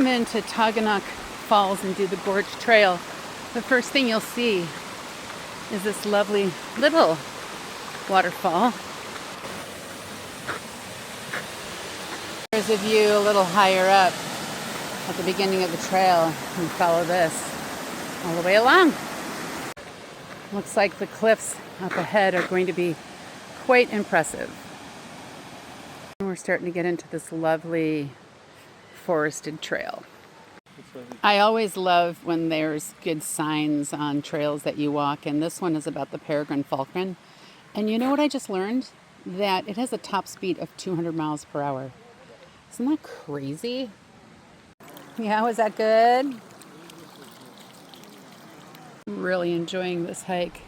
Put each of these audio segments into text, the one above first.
Come into Taughannock Falls and do the Gorge Trail, the first thing you'll see is this lovely little waterfall. There's a view a little higher up at the beginning of the trail. And follow this all the way along. Looks like the cliffs up ahead are going to be quite impressive. We're starting to get into this lovely forested trail. I always love when there's good signs on trails that you walk, and this one is about the peregrine falcon. And you know what I just learned? That it has a top speed of 200 miles per hour. Isn't that crazy? Yeah, was that good? I'm really enjoying this hike.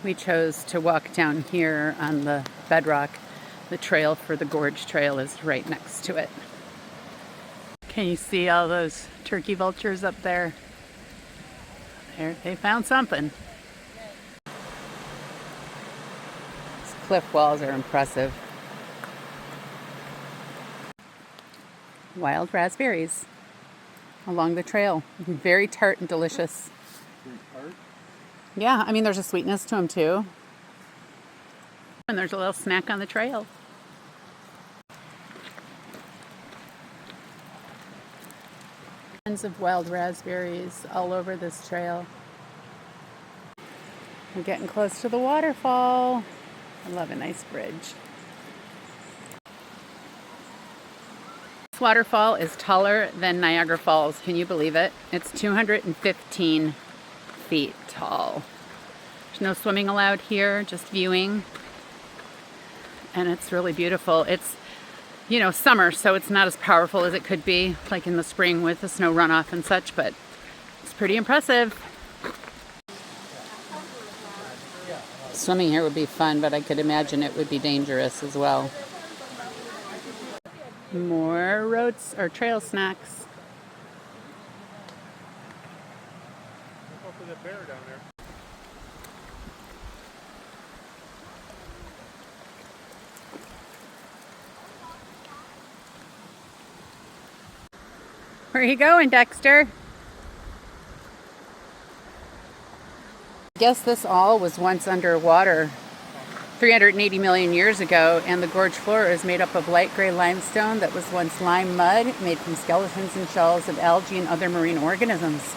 We chose to walk down here on the bedrock. The trail for the Gorge Trail is right next to it. Can you see all those turkey vultures up there? They found something. These cliff walls are impressive. Wild raspberries along the trail. Very tart and delicious. Tart? Yeah, I mean there's a sweetness to them too. And there's a little snack on the trail. Tons of wild raspberries all over this trail. We're getting close to the waterfall. I love a nice bridge. This waterfall is taller than Niagara Falls. Can you believe it? It's 215 feet tall. There's no swimming allowed here, just viewing. And it's really beautiful. It's, you know, summer, so it's not as powerful as it could be, like in the spring with the snow runoff and such, but it's pretty impressive. Swimming here would be fun, but I could imagine it would be dangerous as well. More roads or trail snacks. Hopefully the bear down there. Where are you going, Dexter? I guess this all was once underwater 380 million years ago, and the gorge floor is made up of light gray limestone that was once lime mud made from skeletons and shells of algae and other marine organisms.